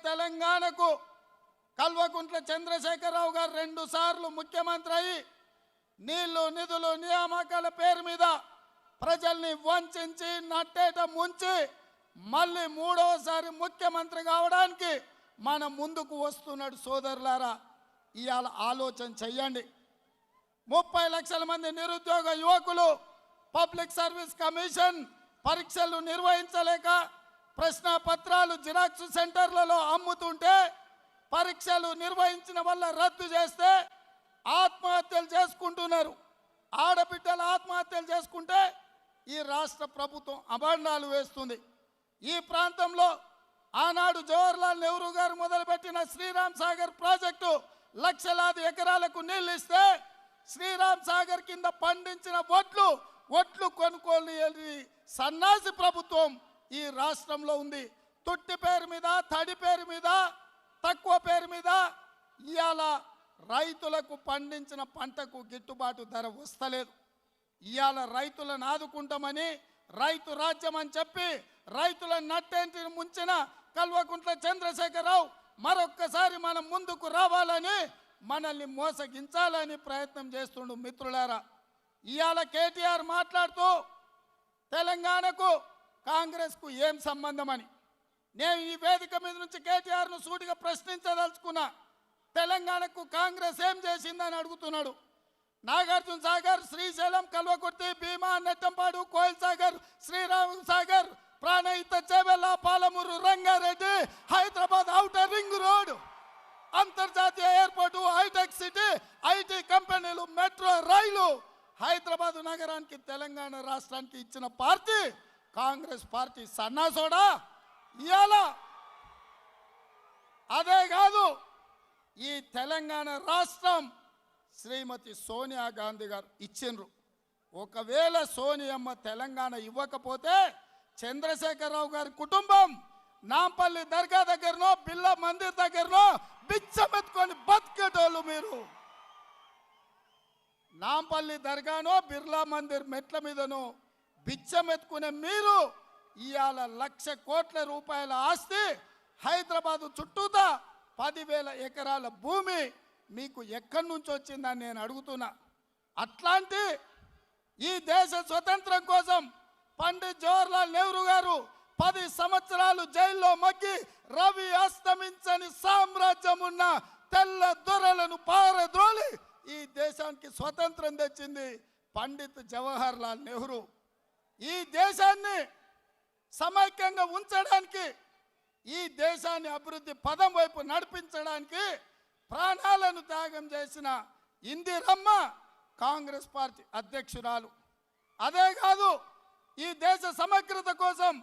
తెలంగాణకు కల్వకుంట్ల చంద్రశేఖరరావు గారు 2 సార్లు ముఖ్యమంత్రి అయి నీళ్లు నిధులు నియామకాల పేరు మీద ప్రజల్ని వంచి నట్టేట ముంచి మళ్ళీ 3వసారి ముఖ్యమంత్రి కావడానికి మన ముందుకు వస్తున్నాడు. సోదరులారా, ఇవాళ ఆలోచన చెయ్యండి. 30 లక్షల మంది నిరుద్యోగ యువకులు పబ్లిక్ సర్వీస్ కమిషన్ పరీక్షలు నిర్వహించలేక ప్రశ్న పత్రాలు జిరాక్స్ సెంటర్లలో అమ్ముతుంటే పరీక్షలు నిర్వహించిన వల్ల రద్దు చేస్తే ఆత్మహత్యలు చేసుకుంటున్నారు. ఆడబిడ్డలు ఆత్మహత్యలు చేసుకుంటే ఈ రాష్ట్ర ప్రభుత్వం అభండాలు వేస్తుంది. ఈ ప్రాంతంలో ఆనాడు జవహర్లాల్ నెహ్రూ గారు మొదలుపెట్టిన శ్రీరామ్ సాగర్ ప్రాజెక్టు లక్షలాది ఎకరాలకు నీళ్లు ఇస్తే శ్రీరామ్ సాగర్ కింద పండించిన ఒట్లు కొనుక్కోని సన్నాసి ప్రభుత్వం ఈ రాష్ట్రంలో ఉంది. తుట్టి పేరు మీద, తడి పేరు మీద, తక్కువ పేరు మీద ఇవాళ రైతులకు పండించిన పంటకు గిట్టుబాటు ధర వస్తలేదు. ఇవాళ రైతులను ఆదుకుంటామని రైతు రాజ్యం అని చెప్పి రైతులను నట్టేంటిని ముంచిన కల్వకుంట్ల చంద్రశేఖరరావు మరొక్కసారి మనం ముందుకు రావాలని మనల్ని మోసగించాలని ప్రయత్నం చేస్తుండు. మిత్రులారా, ఇవాళ కేటీఆర్ మాట్లాడుతూ తెలంగాణకు కాంగ్రెస్కు ఏం సంబంధం అని నేను ఈ వేదిక మీద నుంచి కేటీఆర్ను సూటిగా ప్రశ్నించదలుచుకున్నా. తెలంగాణకు కాంగ్రెస్ ఏం చేసిందని అడుగుతున్నాడు. Nagarjuna Sagar, Srisailam, Kalwakurthy, Bhima, Nettempadu, Koil Sagar, Sriram Sagar, Pranahita Chevella, Palamuru, Rangareddy, Hyderabad outer ring road, అంతర్జాతీయ ఎయిర్పోర్టు, హైటెక్ సిటీ, ఐటీ కంపెనీలు, మెట్రో రైలు, హైదరాబాద్ నగరానికి తెలంగాణ రాష్ట్రానికి ఇచ్చిన పార్టీ కాంగ్రెస్ పార్టీ. సన్నాసోడా ఇవాళ అదే కాదు, ఈ తెలంగాణ రాష్ట్రం శ్రీమతి సోనియా గాంధీ గారు ఇచ్చిండ్రు. ఒకవేళ సోనియమ్మ తెలంగాణ ఇవ్వకపోతే చంద్రశేఖరరావు గారి కుటుంబం నాంపల్లి దర్గా దగ్గరనో బిర్లా మందిర్ దగ్గరనో బిచ్చమెత్తుకొని బతికేటోళ్ళు. మీరు నాంపల్లి దర్గానో బిర్లా మందిర్ మెట్ల మీదనో బిచ్చమెత్తుకునే మీరు ఇవాళ 1,00,000 కోట్ల రూపాయల ఆస్తి, హైదరాబాదు చుట్టూతా 10,000 ఎకరాల భూమి మీకు ఎక్కడి నుంచి వచ్చిందని నేను అడుగుతున్నా. అట్లాంటి ఈ దేశ స్వతంత్రం కోసం పండిత్ జవహర్లాల్ నెహ్రూ గారు 10 సంవత్సరాలు జైల్లో మగ్గి రవి అస్తమించని సామ్రాజ్యం ఉన్న తెల్ల దొరలను పారద్రోలి ఈ దేశానికి స్వతంత్రం తెచ్చింది పండిత్ జవహర్లాల్ నెహ్రూ. ఈ దేశాన్ని సమైక్యంగా ఉంచడానికి, ఈ దేశాన్ని అభివృద్ధి పదం వైపు నడిపించడానికి ప్రాణాలను త్యాగం చేసిన ఇందిరమ్మ కాంగ్రెస్ పార్టీ అధ్యక్షురాలు. అదే కాదు, ఈ దేశ సమగ్రత కోసం,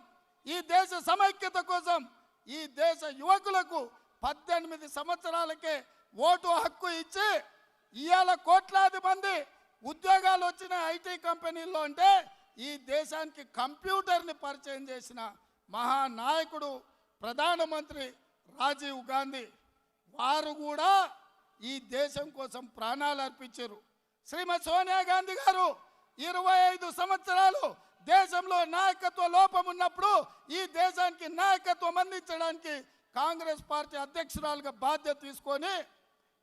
ఈ దేశ సమైక్యత కోసం ఈ దేశ యువకులకు 18 సంవత్సరాలకే ఓటు హక్కు ఇచ్చి ఇవాళ కోట్లాది మంది ఉద్యోగాలు వచ్చిన ఐటీ కంపెనీల్లో అంటే ఈ దేశానికి కంప్యూటర్ని పరిచయం చేసిన మహానాయకుడు ప్రధానమంత్రి రాజీవ్ గాంధీ. వారు కూడా ఈ దేశం కోసం ప్రాణాలు అర్పించారు. శ్రీమతి సోనియా గాంధీ గారు 25 సంవత్సరాలు దేశంలో నాయకత్వ లోపం ఉన్నప్పుడు ఈ దేశానికి నాయకత్వం అందించడానికి కాంగ్రెస్ పార్టీ అధ్యక్షురాలుగా బాధ్యత తీసుకొని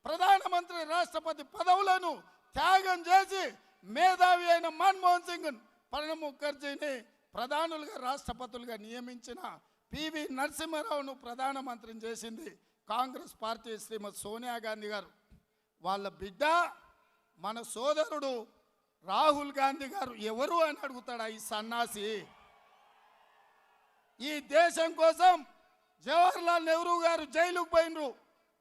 ప్రధానమంత్రి, రాష్ట్రపతి పదవులను త్యాగం చేసి మేధావి అయిన మన్మోహన్ సింగ్, ప్రణబ్ ముఖర్జీని ప్రధానులుగా, రాష్ట్రపతులుగా నియమించిన పివి నరసింహారావును ప్రధానమంత్రిని చేసింది కాంగ్రెస్ పార్టీ శ్రీమతి సోనియా గాంధీ గారు. వాళ్ళ బిడ్డ మన సోదరుడు రాహుల్ గాంధీ గారు ఎవరు అని అడుగుతాడా ఈ సన్నాసి? ఈ దేశం కోసం జవహర్లాల్ నెహ్రూ గారు జైలుకు పోయినరు,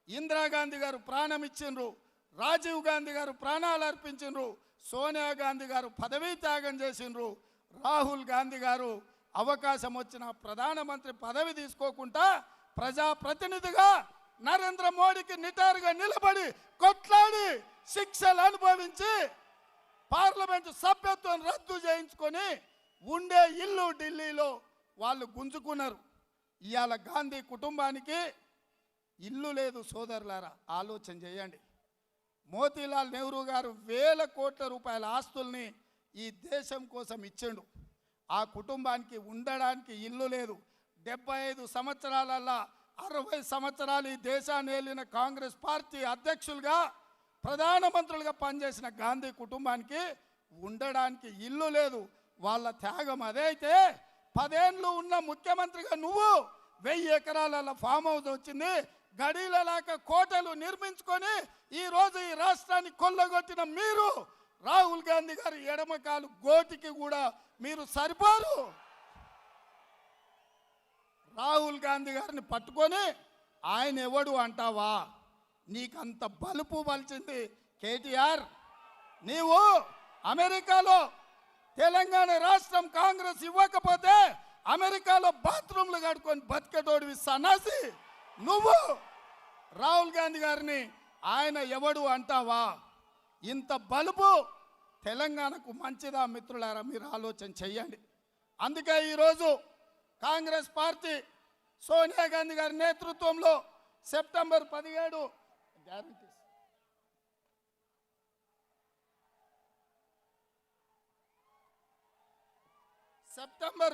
ఇందిరాగాంధీ గారు ప్రాణం ఇచ్చిండ్రు, రాజీవ్ గాంధీ గారు ప్రాణాలు అర్పించిండ్రు, సోనియా గాంధీ గారు పదవీ త్యాగం చేసిండ్రు. రాహుల్ గాంధీ గారు అవకాశం వచ్చిన ప్రధానమంత్రి పదవి తీసుకోకుండా ప్రజాప్రతినిధిగా నరేంద్ర మోడీకి నిటారుగా నిలబడి కొట్లాడి శిక్షలు అనుభవించి పార్లమెంటు సభ్యత్వం రద్దు చేయించుకొని ఉండే ఇల్లు ఢిల్లీలో వాళ్ళు గుంజుకున్నారు. ఇవాళ గాంధీ కుటుంబానికి ఇల్లు లేదు. సోదరులారా, ఆలోచన చేయండి. మోతీలాల్ నెహ్రూ గారు 1000 కోట్ల రూపాయల ఆస్తుల్ని ఈ దేశం కోసం ఇచ్చిండు. ఆ కుటుంబానికి ఉండడానికి ఇల్లు లేదు. 75 సంవత్సరాలల్లా 60 సంవత్సరాలు ఈ దేశాన్ని ఏలిన కాంగ్రెస్ పార్టీ అధ్యక్షులుగా ప్రధానమంత్రులుగా పనిచేసిన గాంధీ కుటుంబానికి ఉండడానికి ఇల్లు లేదు. వాళ్ళ త్యాగం అదే అయితే 10 ఏళ్ళు ఉన్న ముఖ్యమంత్రిగా నువ్వు 1000 ఎకరాల ఫామ్ హౌస్ వచ్చింది, గడీలలాక కోటలు నిర్మించుకొని ఈరోజు ఈ రాష్ట్రాన్ని కొల్లగొట్టిన మీరు రాహుల్ గాంధీ గారి ఎడమకాలు గోటికి కూడా మీరు సరిపోరు. రాహుల్ గాంధీ గారిని పట్టుకొని ఆయన ఎవడు అంటావా? నీకంత బలుపు బలిచింది కేటీఆర్. నీవు అమెరికాలో తెలంగాణ రాష్ట్రం కాంగ్రెస్ ఇవ్వకపోతే అమెరికాలో బాత్రూమ్లు కడుకొని బతికేటోడివి సన్నాసి నువ్వు. రాహుల్ గాంధీ గారిని ఆయన ఎవడు అంటావా? ఇంత బలుపు తెలంగాణకు మంచిదా మిత్రులారా? మీరు ఆలోచన చెయ్యండి. అందుకే ఈరోజు కాంగ్రెస్ పార్టీ సోనియా గాంధీ గారి నేతృత్వంలో సెప్టెంబర్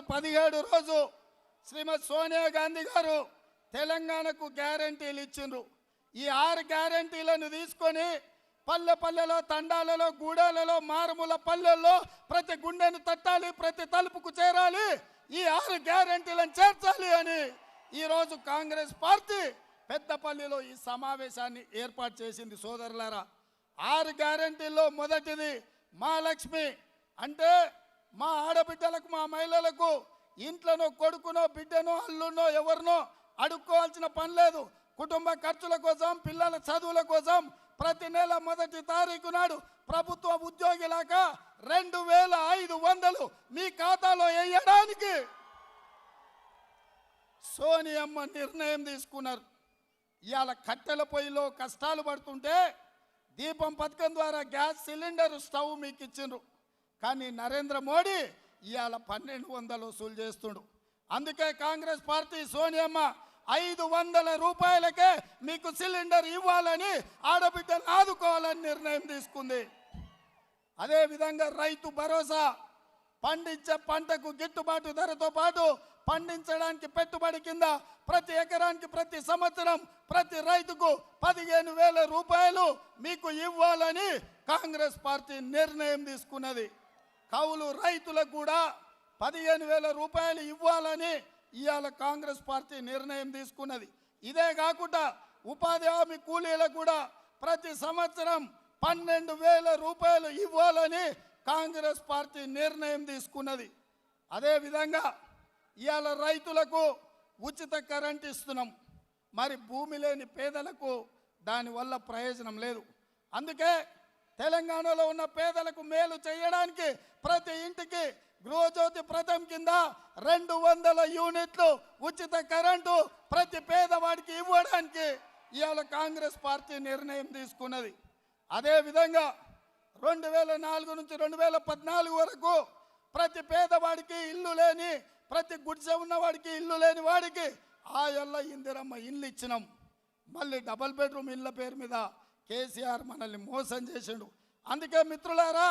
17 రోజు శ్రీమతి సోనియా గాంధీ గారు తెలంగాణకు గ్యారంటీలు ఇచ్చిండ్రు. ఈ 6 గ్యారంటీలను తీసుకొని పల్లె పల్లెలో, తండాలలో, గూడాలలో, మారుమూల పల్లెల్లో ప్రతి గుండెను తట్టాలి, ప్రతి తలుపుకు చేరాలి, ఈ 6 గ్యారంటీలను చేర్చాలి అని ఈరోజు కాంగ్రెస్ పార్టీ పెద్దపల్లిలో ఈ సమావేశాన్ని ఏర్పాటు చేసింది. సోదరులారా, 6 గ్యారంటీల్లో మొదటిది మహాలక్ష్మి. అంటే మా ఆడబిడ్డలకు, మా మహిళలకు ఇంట్లోనో కొడుకునో బిడ్డనో అల్లునో ఎవరినో అడుక్కోవాల్సిన పని లేదు. కుటుంబ ఖర్చుల కోసం, పిల్లల చదువుల కోసం ప్రతి నెల 1వ తారీఖు నాడు ప్రభుత్వ ఉద్యోగిలాగా 2500 మీ ఖాతాలో వేయడానికి సోనియమ్మ నిర్ణయం తీసుకున్నారు. ఇవాళ కట్టెల పొయ్యిలో కష్టాలు పడుతుంటే దీపం పథకం ద్వారా గ్యాస్ సిలిండర్, స్టవ్ మీకు ఇచ్చిండ్రు. కానీ నరేంద్ర మోడీ ఇవాళ 1200 వసూలు చేస్తుండు. అందుకే కాంగ్రెస్ పార్టీ సోనియమ్మ 500 రూపాయలకే మీకు సిలిండర్ ఇవ్వాలని, ఆడబిడ్డను ఆదుకోవాలని నిర్ణయం తీసుకుంది. అదేవిధంగా రైతు భరోసా, పండించే పంటకు గిట్టుబాటు ధరతో పాటు పండించడానికి పెట్టుబడి కింద ప్రతి ఎకరానికి ప్రతి సంవత్సరం ప్రతి రైతుకు 15,000 రూపాయలు మీకు ఇవ్వాలని కాంగ్రెస్ పార్టీ నిర్ణయం తీసుకున్నది. కౌలు రైతులకు కూడా 15,000 రూపాయలు ఇవ్వాలని ఇవాళ కాంగ్రెస్ పార్టీ నిర్ణయం తీసుకున్నది. ఇదే కాకుండా ఉపాధి హామీ కూలీలకు కూడా ప్రతి సంవత్సరం 12,000 రూపాయలు ఇవ్వాలని కాంగ్రెస్ పార్టీ నిర్ణయం తీసుకున్నది. అదేవిధంగా ఇవాళ రైతులకు ఉచిత కరెంట్ ఇస్తున్నాం. మరి భూమి లేని పేదలకు దానివల్ల ప్రయోజనం లేదు. అందుకే తెలంగాణలో ఉన్న పేదలకు మేలు చేయడానికి ప్రతి ఇంటికి గృహజ్యోతి పథకం కింద 200 యూనిట్లు ఉచిత కరెంటు ప్రతి పేదవాడికి ఇవ్వడానికి ఇవాళ కాంగ్రెస్ పార్టీ నిర్ణయం తీసుకున్నది. అదేవిధంగా 2004 నుంచి 2014 వరకు ప్రతి పేదవాడికి ఇల్లు లేని, ప్రతి గుడిసె ఉన్నవాడికి ఇల్లు లేని వాడికి ఆయల్ల ఇందిరమ్మ ఇల్లు ఇచ్చినాం. మళ్ళీ డబల్ బెడ్రూమ్ ఇళ్ళ పేరు మీద కేసీఆర్ మనల్ని మోసం చేసిండు. అందుకే మిత్రులారా,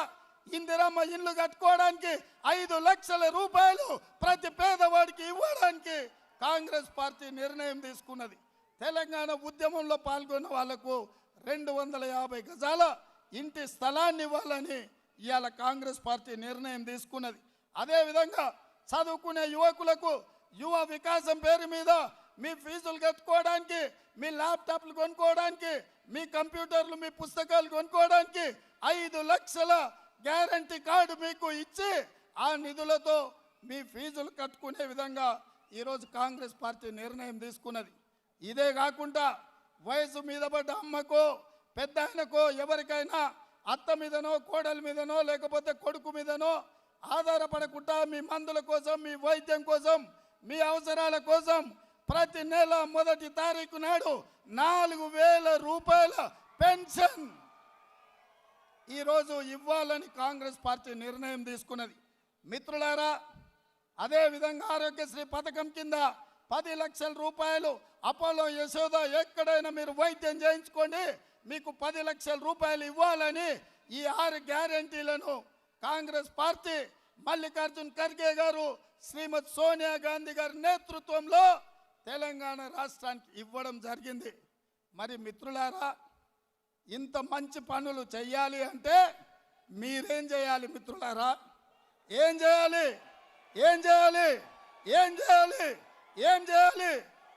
ఇందిరమ్మ ఇల్లు కట్టుకోవడానికి 5 లక్షల రూపాయలు ప్రతి పేదవాడికి ఇవ్వడానికి కాంగ్రెస్ పార్టీ నిర్ణయం తీసుకున్నది. తెలంగాణ ఉద్యమంలో పాల్గొన్న వాళ్లకు 250 గజాల ఇంటి స్థలాన్ని ఇవ్వాలని ఇవాళ కాంగ్రెస్ పార్టీ నిర్ణయం తీసుకున్నది. అదేవిధంగా చదువుకునే యువకులకు యువ వికాసం పేరు మీద మీ ఫీజులు కట్టుకోవడానికి, మీ ల్యాప్టాప్లు కొనుక్కోవడానికి, మీ కంప్యూటర్లు, మీ పుస్తకాలు కొనుక్కోవడానికి 5 లక్షల గ్యారంటీ కార్డు మీకు ఇచ్చి ఆ నిధులతో మీ ఫీజులు కట్టుకునే విధంగా ఈరోజు కాంగ్రెస్ పార్టీ నిర్ణయం తీసుకున్నది. ఇదే కాకుండా వయసు మీద పడ్డ అమ్మకో, పెద్ద ఆయనకో, ఎవరికైనా అత్త మీదనో, కోడల మీదనో, లేకపోతే కొడుకు మీదనో ఆధారపడకుండా మీ మందుల కోసం, మీ వైద్యం కోసం, మీ అవసరాల కోసం ప్రతి నెల 1వ తారీఖు నాడు 4,000 రూపాయల పెన్షన్ ఈరోజు ఇవ్వాలని కాంగ్రెస్ పార్టీ నిర్ణయం తీసుకున్నది. మిత్రులారా, అదేవిధంగా ఆరోగ్యశ్రీ పథకం కింద 10 లక్షల రూపాయలు అపోలో, యశోద ఎక్కడైనా మీరు వైద్యం చేయించుకోండి, మీకు 10 లక్షల రూపాయలు ఇవ్వాలని ఈ 6 గ్యారంటీలను కాంగ్రెస్ పార్టీ మల్లికార్జున్ ఖర్గే గారు, శ్రీమతి సోనియా గాంధీ గారి నేతృత్వంలో తెలంగాణ రాష్ట్రానికి ఇవ్వడం జరిగింది. మరి మిత్రులారా, ఇంత మంచి పనులు చేయాలి అంటే మీరేం చేయాలి మిత్రులారా? ఏం చేయాలి? ఏం చేయాలి? ఏం చేయాలి? ఏం చేయాలి?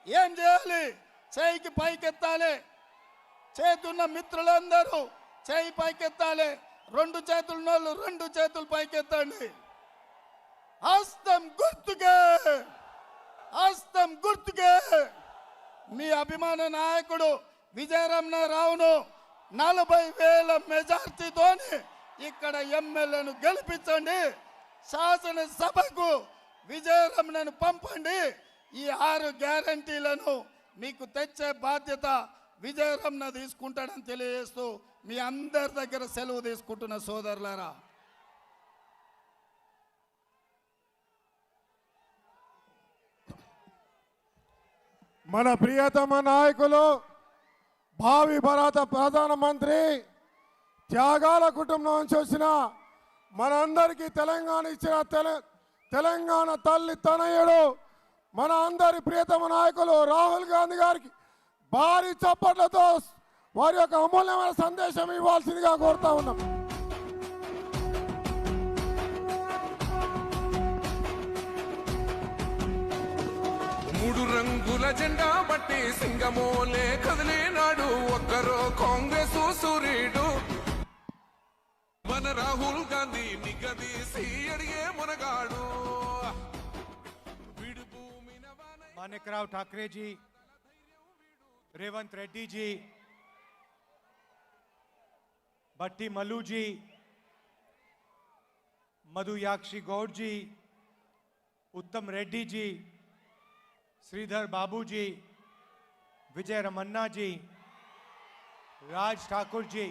ఏం చేయాలి? చేయికి పైకెత్తాలి. చేతున్న మిత్రులందరూ చేయి పైకెత్తాలి. రెండు చేతులున్నోళ్ళు రెండు చేతులు పైకెత్తండి. హస్తం గుర్తుకే, హస్తం గుర్తుకే. మీ అభిమాన నాయకుడు విజయరమణారావును 40,000 మెజార్టీతోని ఇక్కడ ఎమ్మెల్యేను గెలిపించండి. శాసనసభకు విజయరమణను పంపండి. ఈ 6 గ్యారంటీలను మీకు తెచ్చే బాధ్యత విజయరమణ తీసుకుంటాడని తెలియజేస్తూ మీ అందరి దగ్గర సెలవు తీసుకుంటున్న సోదరులారా. మన ప్రియతమ నాయకులు, భావి భారత ప్రధానమంత్రి, త్యాగాల కుటుంబం నుంచి వచ్చిన మనందరికీ తెలంగాణ ఇచ్చిన తెలంగాణ తల్లి తనయుడు, మన అందరి ప్రియతమ నాయకులు రాహుల్ గాంధీ గారికి భారీ చప్పట్లతో వారి యొక్క అమూల్యమైన సందేశం ఇవ్వాల్సిందిగా కోరుతా ఉన్నాం. మూడు రంగుల జెండా బట్టి సింగమోలే కదిలినాడు ఒక్కరో కాంగ్రెస్ సూర్యుడు. మన రాహుల్ గాంధీ నిగదీసి అడిగే మునగాడు. मानिकराव ठाकरे जी, रेवंत रेड्डी जी, भट्टी मल्लू जी, मधुयाक्षी गौड़ जी, उत्तम रेड्डी जी, श्रीधर बाबू जी, विजय रमन्ना जी, राज ठाकुर जी,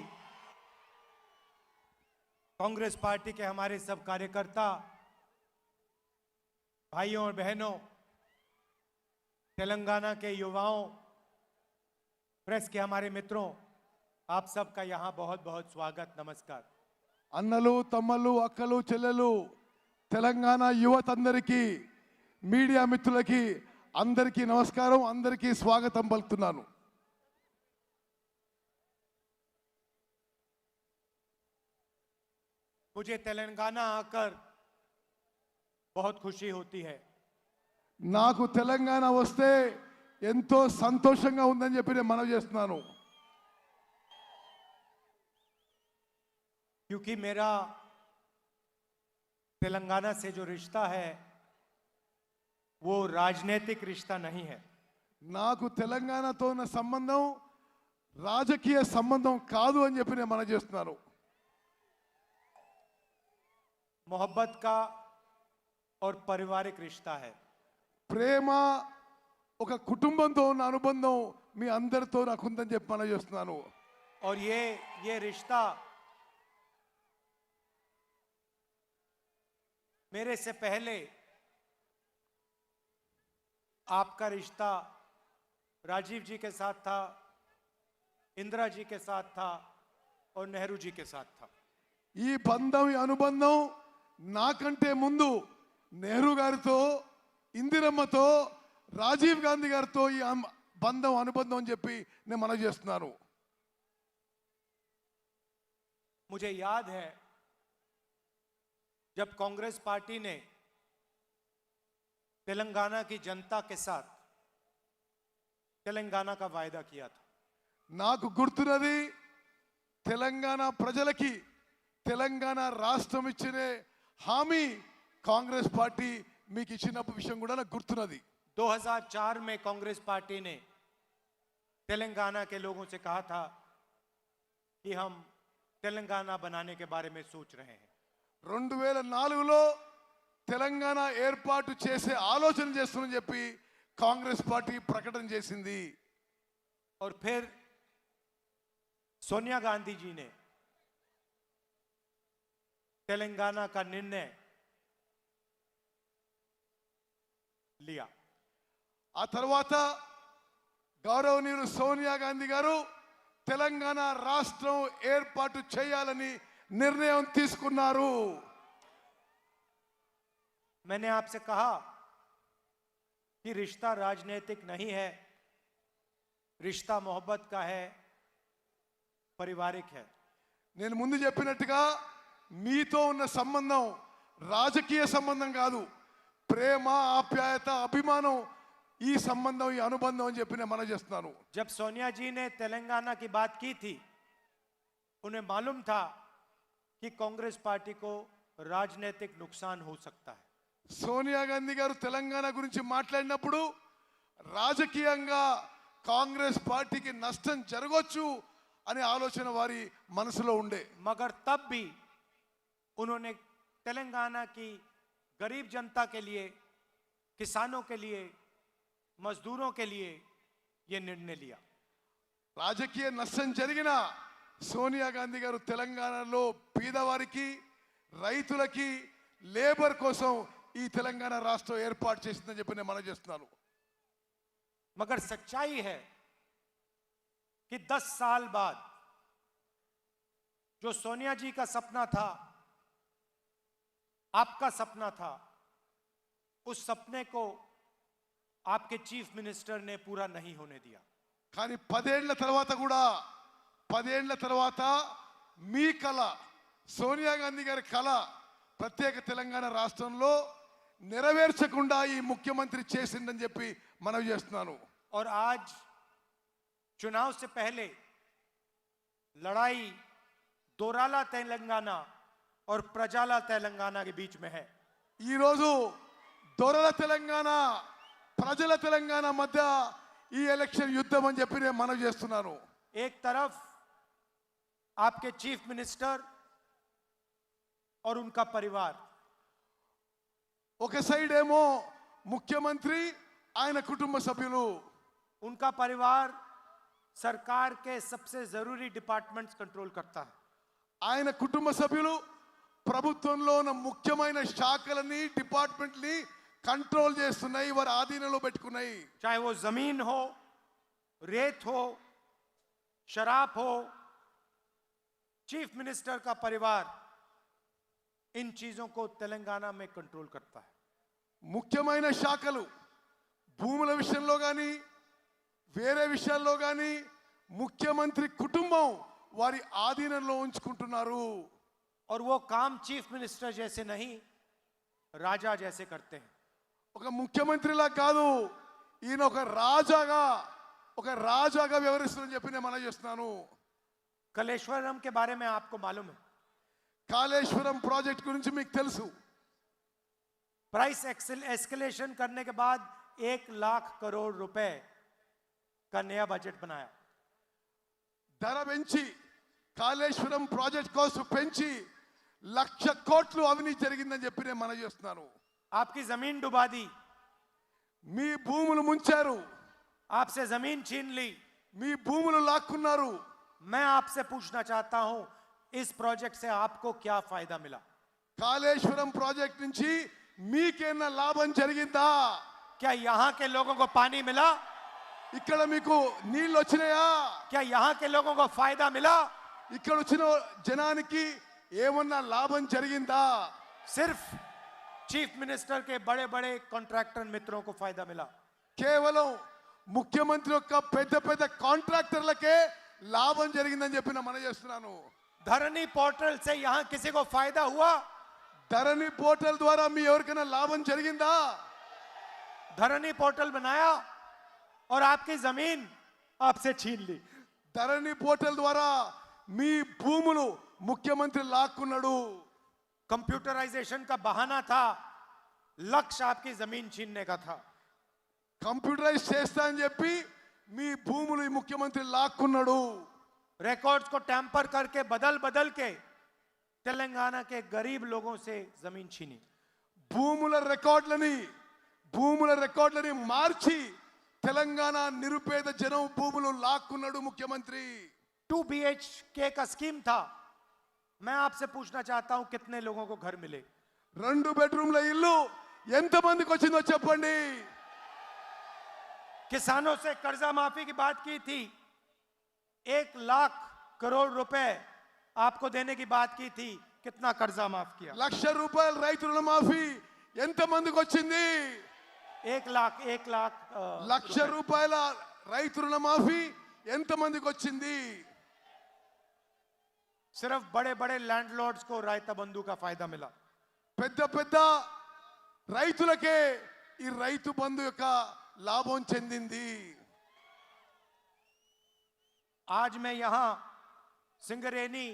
कांग्रेस पार्टी के हमारे सब कार्यकर्ता भाइयों और बहनों, तेलंगाना के युवाओं, प्रेस के हमारे मित्रों, आप सबका यहाँ बहुत बहुत स्वागत, नमस्कार। అన్నలు తమ్ముళ్ళు అక్కలు చెల్లెలు తెలంగాణ యువత అందరికీ మీడియా మిత్రులకి అందరికీ నమస్కారం, అందరికీ స్వాగతం పలుకుతున్నాను. मुझे तेलंगाना आकर बहुत खुशी होती है। నాకు తెలంగాణ వస్తే ఎంతో సంతోషంగా ఉందని చెప్పి నేను మనవి చేస్తున్నాను. क्योंकि मेरा तेलंगाना से जो रिश्ता है वो राजनीतिक रिश्ता नहीं है। నాకు తెలంగాణతో ఉన్న సంబంధం రాజకీయ సంబంధం కాదు అని చెప్పి నేను మనవి చేస్తున్నాను. मोहब्बत का और पारिवारिक रिश्ता है। ప్రేమ ఒక కుటుంబంతో ఉన్న అనుబంధం మీ అందరితో నాకు ఉందని చెప్పి మనవి చేస్తున్నాను. और ये रिश्ता मेरे से पहले आपका रिश्ता राजीव जी के साथ था, इंदिरा जी के साथ था और नेहरू जी के साथ था। ఈ బంధం ఈ అనుబంధం నాకంటే ముందు నెహ్రూ గారితో, ఇందిరమ్మతో, రాజీవ్ గాంధీ గారితో ఈ బంధం అనుబంధం అని చెప్పి నేను మనవి చేస్తున్నాను. मुझे याद है जब कांग्रेस पार्टी ने तेलंगाना की जनता के साथ तेलंगाना का वायदा किया था। నాకు గుర్తున్నది తెలంగాణ ప్రజలకి తెలంగాణ రాష్ట్రం ఇచ్చిన హామీ కాంగ్రెస్ పార్టీ మీకు ఇచ్చిన విషయం కూడా నాకు గుర్తున్నది. 2004 में कांग्रेस पार्टी ने तेलंगाना के लोगों से कहा था कि हम तेलंगाना बनाने के बारे में सोच रहे हैं। 2004లో తెలంగాణ ఏర్పాటు చేసే ఆలోచన చేస్తుందని చెప్పి కాంగ్రెస్ పార్టీ ప్రకటన చేసింది. और फिर सोनिया गांधी जी ने तेलंगाना का निर्णय लिया। ఆ తర్వాత గౌరవనీయులు సోనియా గాంధీ గారు తెలంగాణ రాష్ట్రం ఏర్పాటు చేయాలని నిర్ణయం తీసుకున్నారు. मैंने आपसे कहा कि रिश्ता राजनीतिक नहीं है, रिश्ता मोहब्बत का है, पारिवारिक है। నేను ముందు చెప్పినట్టుగా మీతో ఉన్న సంబంధం రాజకీయ సంబంధం కాదు, ప్రేమ ఆప్యాయత అభిమానం ఈ సంబంధం ఈ అనుబంధం అని చెప్పి నేను మనం చేస్తున్నాను. जब सोनिया जी ने तेलंगाना की बात की थी, उन्हें मालूम था कि कांग्रेस पार्टी को राजनीतिक नुकसान हो सकता है। సోనియా గాంధీ గారు తెలంగాణ గురించి మాట్లాడినప్పుడు రాజకీయంగా కాంగ్రెస్ పార్టీకి నష్టం జరగొచ్చు అనే ఆలోచన వారి మనసులో ఉండే. मगर तब भी उन्होंने तेलंगाना की गरीब जनता के लिए, किसानों के लिए, मजदूरों के लिए यह निर्णय लिया। రాజకీయ నష్టం జరిగినా సోనియా గాంధీ గారు తెలంగాణలో పేదవారికి, రైతులకి, లేబర్ కోసం ఈ తెలంగాణ రాష్ట్రం ఏర్పాటు చేసిందని చెప్పి నేను మనం చేస్తున్నాను. मगर सच्चाई है कि 10 साल बाद जो सोनिया जी का सपना था, आपका सपना था, उस सपने को आपके चीफ मिनिस्टर ने पूरा नहीं होने दिया। కానీ 10 ఏళ్ల తర్వాత కూడా 10 ఏళ్ల తర్వాత మీ కళ, సోనియా గాంధీ గారి కళ ప్రత్యేక తెలంగాణ రాష్ట్రంలో నెరవేర్చకుండా ఈ ముఖ్యమంత్రి చేసిందని చెప్పి మనం చేస్తున్నాను. और आज चुनाव से पहले लड़ाई दोराला तेलंगाना और प्रजाला तेलंगाना के बीच में है। ఈ రోజు దొరల తెలంగాణ, ప్రజల తెలంగాణ మధ్య ఈ ఎలక్షన్ యుద్ధం అని చెప్పి నేను మనం చేస్తున్నాను. एक तरफ आपके चीफ मिनिस्टर और उनका परिवार, ఒక సైడ్ ఏమో ముఖ్యమంత్రి ఆయన కుటుంబ సభ్యులు, उनका परिवार सरकार के सबसे जरूरी डिपार्टमेंट्स कंट्रोल करता है। ఆయన కుటుంబ సభ్యులు ప్రభుత్వంలో ఉన్న ముఖ్యమైన శాఖలని, డిపార్ట్మెంట్ని కంట్రోల్ చేస్తున్నాయి, వారి ఆధీనంలో పెట్టుకున్నాయి. चाहे वो जमीन हो, रेत हो, शराब हो, चीफ मिनिस्टर का परिवार इन चीजों को तेलंगाना में कंट्रोल करता है। ముఖ్యమైన శాఖలు భూముల విషయంలో కానీ వేరే విషయాల్లో కానీ ముఖ్యమంత్రి కుటుంబం వారి ఆధీనంలో ఉంచుకుంటున్నారు. और वो काम चीफ मिनिस्टर जैसे नहीं, राजा जैसे करते हैं। ఒక ముఖ్యమంత్రిలా కాదు, ఈయన ఒక రాజాగా వ్యవహరిస్తుందని చెప్పి నేను మనం చేస్తున్నాను. कलेश्वरम के बारे में आपको मालूम है, కాళేశ్వరం ప్రాజెక్ట్ గురించి మీకు తెలుసు. प्राइस एस्केलेशन करने के बाद 1 लाख करोड़ रुपए का नया बजट बनाया। ధర పెంచి కాళేశ్వరం ప్రాజెక్ట్ కోసం పెంచి 1,00,000 కోట్లు అవినీతి జరిగిందని చెప్పి నేను మనం చేస్తున్నాను. आपकी जमीन डुबा दी, మీ భూములు ముంచారు, आपसे जमीन छीन ली। మీ భూములు లాక్కున్నారు. मैं आपसे पूछना चाहता हूं, इस प्रोजेक्ट से आपको क्या फायदा मिला? కాళేశ్వరం ప్రాజెక్ట్ నుంచి మీకేనా లాభం జరిగిందా? क्या यहां के लोगों को पानी मिला? ఇక్కడ మీకు నీళ్ళు వచ్చినాయా? क्या यहां के लोगों को फायदा मिला? ఇక్కడ వచ్చిన జనానికి ఏమన్నా లాభం జరిగిందా? सिर्फ चीफ मिनिस्टर के बड़े बड़े कॉन्ट्रैक्टर मित्रों को फायदा मिला। కేవలం ముఖ్యమంత్రి యొక్క పెద్ద పెద్ద కాంట్రాక్టర్లకే లాభం జరిగిందని చెప్పి నేను మనం చేస్తున్నాను. धरनी पोर्टल से यहां किसी को फायदा हुआ? ధరణి పోర్టల్ ద్వారా మీ ఎవరికైనా లాభం జరిగిందా? धरनी पोर्टल बनाया और आपकी जमीन आपसे छीन ली। ధరణి పోర్టల్ ద్వారా మీ భూములు ముఖ్యమంత్రి లాక్కున్నాడు. कंप्यूटराइजेशन का बहाना था, लक्ष्य आपकी जमीन छीनने का था। కంప్యూటరైజ్ చేస్తా అని చెప్పి మీ భూములు ఈ ముఖ్యమంత్రి లాక్కున్నాడు. रिकॉर्ड्स को टैंपर करके बदल बदल के तेलंगाना के गरीब लोगों से जमीन छीनी। భూముల రికార్డులని మార్చి తెలంగాణ నిరుపేద జనం భూములు లాక్కున్నాడు ముఖ్యమంత్రి. 2 BHK का स्कीम था। मैं आपसे पूछना चाहता हूं, कितने लोगों को घर मिले? 2 బెడ్రూమ్ల ఇల్లు ఎంతమందికి వచ్చిందో చెప్పండి. किसानों से कर्जा माफी की बात की थी, 1 लाख करोड़ रुपए आपको देने की बात की थी, कितना कर्जा माफ किया? 1,00,000 రూపాయలు రైతు రుణమాఫీ ఎంతమందికి వచ్చింది? 1 लाख లక్ష రూపాయల రైతు రుణమాఫీ ఎంతమందికి వచ్చింది? सिर्फ बड़े बड़े लैंडलॉर्ड्स को रायता बंधु का फायदा मिला। పెద్ద పెద్ద రైతులకే ఈ రైతు బంధు యొక్క లాభం చెందింది. आज मैं यहां सिंगरेनी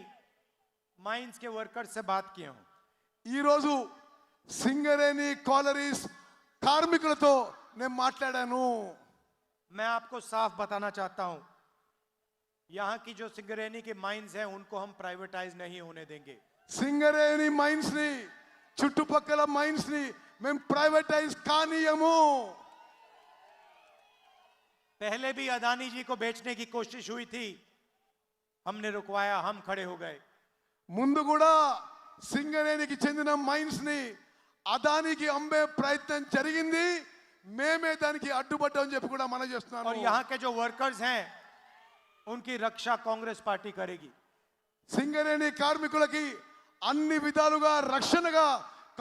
माइंस के वर्कर्स से बात किया हूं। ఈ రోజు సింగరేణి కాలరీస్ కార్మికులతో నేను మాట్లాడాను. मैं आपको साफ बताना चाहता हूं, यहां की जो सिंगरेनी के माइंस हैं उनको हम प्राइवेटाइज नहीं होने देंगे। సింగరేణి మైన్స్ ని చుట్టుపక్కల మైన్స్ ని మేము ప్రైవేటైజ్ కానీయము. पहले भी अदानी जी को बेचने की कोशिश हुई थी, हमने रुकवाया, हम खड़े हो गए। ముందు కూడా సింగరేణికి చెందిన మైన్స్ ని అదానికి అమ్మే ప్రయత్నం జరిగింది, మేమే దానికి అడ్డుపడ్డామని చెప్పి కూడా మనం और చేస్తున్నాను. यहां के जो वर्कर्स हैं उनकी रक्षा कांग्रेस पार्टी करेगी। సింగరేణి కార్మికులకి అన్ని విధాలుగా రక్షణగా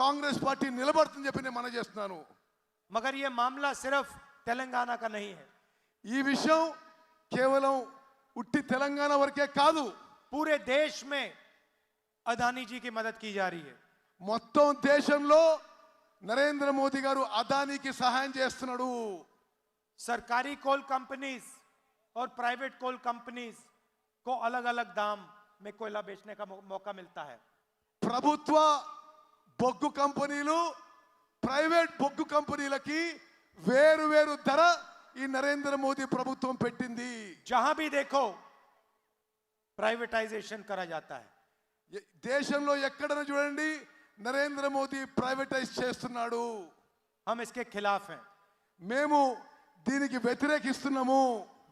కాంగ్రెస్ పార్టీ నిలబడుతుందని చెప్పి నేను మనం చేస్తున్నాను. मगर यह मामला सिर्फ तेलंगाना का नहीं है, ఈ విషయం కేవలం ఉట్టి తెలంగాణ వరకే కాదు, पूरे देश में अदानी जी की मदद की जा रही है। మొత్తం దేశంలో నరేంద్ర మోదీ గారు అదానికి సహాయం చేస్తున్నాడు. सरकारी कोल कंपनीज और प्राइवेट कोल कंपनीज को अलग अलग दाम में कोयला बेचने का मौका मिलता है। ప్రభుత్వ బొగ్గు కంపెనీలు ప్రైవేట్ బొగ్గు కంపెనీలకి వేరు వేరు ధర ఈ నరేంద్ర మోదీ ప్రభుత్వం పెట్టింది. जहां भी देखो प्राइवेटाइजेशन करा जाता है। దేశంలో ఎక్కడైనా చూడండి నరేంద్ర మోదీ ప్రైవేటైజ్ చేస్తున్నాడు. हम इसके खिलाफ हैं। మేము దీనికి వ్యతిరేకిస్తున్నాము.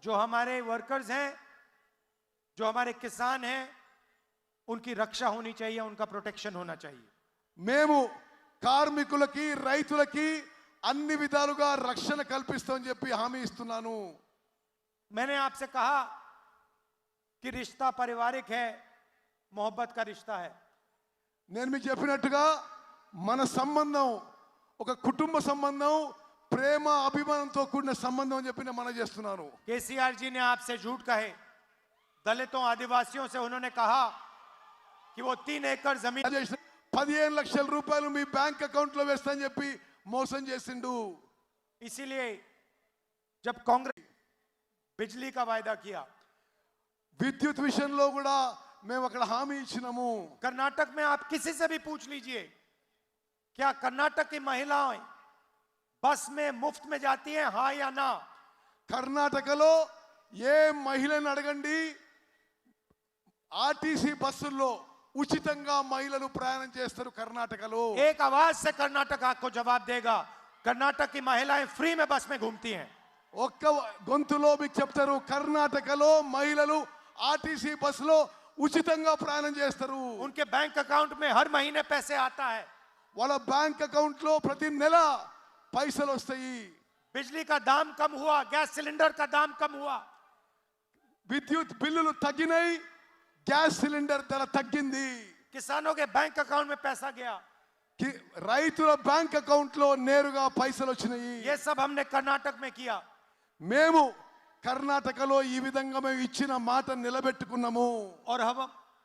जो हमारे वर्कर्स हैं, जो हमारे किसान हैं, उनकी रक्षा होनी चाहिए, उनका प्रोटेक्शन होना चाहिए। మేము కార్మికులకి రైతులకి అన్ని విధాలుగా రక్షణ కల్పిస్తామని చెప్పి హామీ ఇస్తున్నాను. मैंने आपसे कहा कि रिश्ता पारिवारिक है, मोहब्बत का रिश्ता है। నేను మీకు చెప్పినట్టుగా మన సంబంధం ఒక కుటుంబ సంబంధం, ప్రేమ అభిమానంతో కూడిన సంబంధం అని చెప్పి నేను మనం చేస్తున్నాను. केसीआर जी ने आपसे झूठ कहे, दलितों आदिवासियों से उन्होंने कहा कि वो 3 एकड़ जमीन 15 లక్షల రూపాయలు మీ బ్యాంక్ అకౌంట్ లో వేస్తానని చెప్పి మోసం చేసిండు. इसीलिए जब कांग्रेस बिजली का वायदा किया, విద్యుత్ విషయంలో కూడా మేము అక్కడ హామీ ఇచ్చినాము. कर्नाटक में आप किसी से भी पूछ लीजिए, क्या कर्नाटक की महिलाएं बस में मुफ्त में जाती हैं, हाँ या ना? కర్ణాటకలో ఏ మహిళను అడగండి, ఆర్టీసీ బస్సుల్లో ఉచితంగా మహిళలు ప్రయాణం చేస్తారు కర్ణాటకలో. एक आवाज से कर्नाटक आपको जवाब देगा, कर्नाटक की महिलाएं फ्री में बस में घूमती हैं। ఒక్క గొంతులో మీకు చెప్తారు, కర్ణాటకలో మహిళలు ఆర్టీసీ బస్సులో ఉచితంగా ప్రయాణం చేస్తారు. उनके बैंक अकाउंट में हर महीने पैसे आता है। వాళ్ళ బ్యాంక్ అకౌంట్ లో ప్రతి నెల పైసలు వస్తాయి. बिजली का दाम कम हुआ, गैस सिलेंडर का दाम कम हुआ, విద్యుత్ బిల్లులు తగ్గినాయి, గ్యాస్ సిలిండర్ ధర తగ్గింది. किसानों के बैंक अकाउंट में पैसा गया। రైతుల బ్యాంక్ అకౌంట్ లో నేరుగా పైసలు వచ్చినాయి. ये सब हमने कर्नाटक में किया। మేము కర్ణాటకలో ఈ విధంగా మేము ఇచ్చిన మాట నిలబెట్టుకున్నాము. और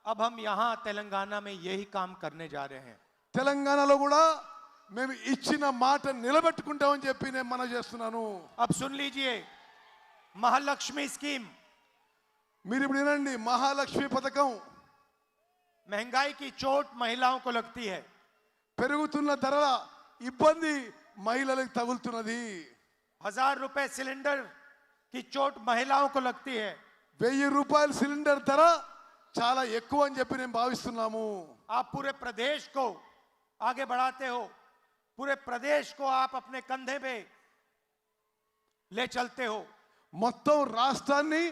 अब हम यहाँ तेलंगाना में यही काम करने जा रहे हैं। తెలంగాణలో కూడా మేము ఇచ్చిన మాట నిలబెట్టుకుంటామని చెప్పి నేను మనం చేస్తున్నాను. अब सुन लीजिए, महालक्ष्मी स्कीम, మీరు ఇప్పుడు వినండి, మహాలక్ష్మి పథకం. महंगाई की चोट महिलाओं को लगती है। పెరుగుతున్న ధరల ఇబ్బంది మహిళలకు తగులుతున్నది. 1000 रुपए सिलेंडर की चोट महिलाओं को लगती है। 1000 రూపాయల సిలిండర్ ధర చాలా ఎక్కువ అని చెప్పి నేను భావిస్తున్నాము. आप पूरे प्रदेश को आगे बढ़ाते हो, पूरे प्रदेश को आप अपने कंधे पे ले चलते हो। మొత్తం రాష్ట్రాన్ని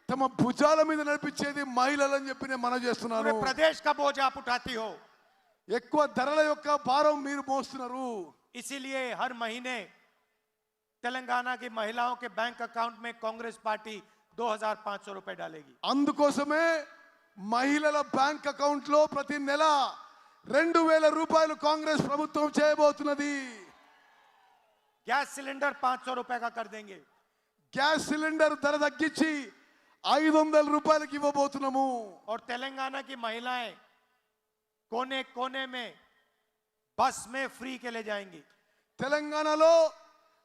తమ భుజాల మీద నడిపించేది మహిళలు అని చెప్పి నేను మనం पूरे చేస్తున్నాను. प्रदेश का बोझ आप उठाती हो। ఎక్కువ ధరల యొక్క భారం మీరు మోస్తున్నారు. इसीलिए हर महीने तेलंगाना की महिलाओं के बैंक अकाउंट में कांग्रेस पार्टी 2500 रुपए डालेगी। అందుకోసమే మహిళల బ్యాంక్ అకౌంట్ లో ప్రతి నెల 2000 రూపాయలు కాంగ్రెస్ ప్రభుత్వం చేయబోతున్నది. गैस सिलेंडर 500 रुपए का कर देंगे। గ్యాస్ సిలిండర్ ధర తగ్గించి 500 రూపాయలకి ఇవ్వబోతున్నాము. और तेलंगाना की महिलाएं कोने कोने में बस में फ्री के ले जाएंगी। తెలంగాణలో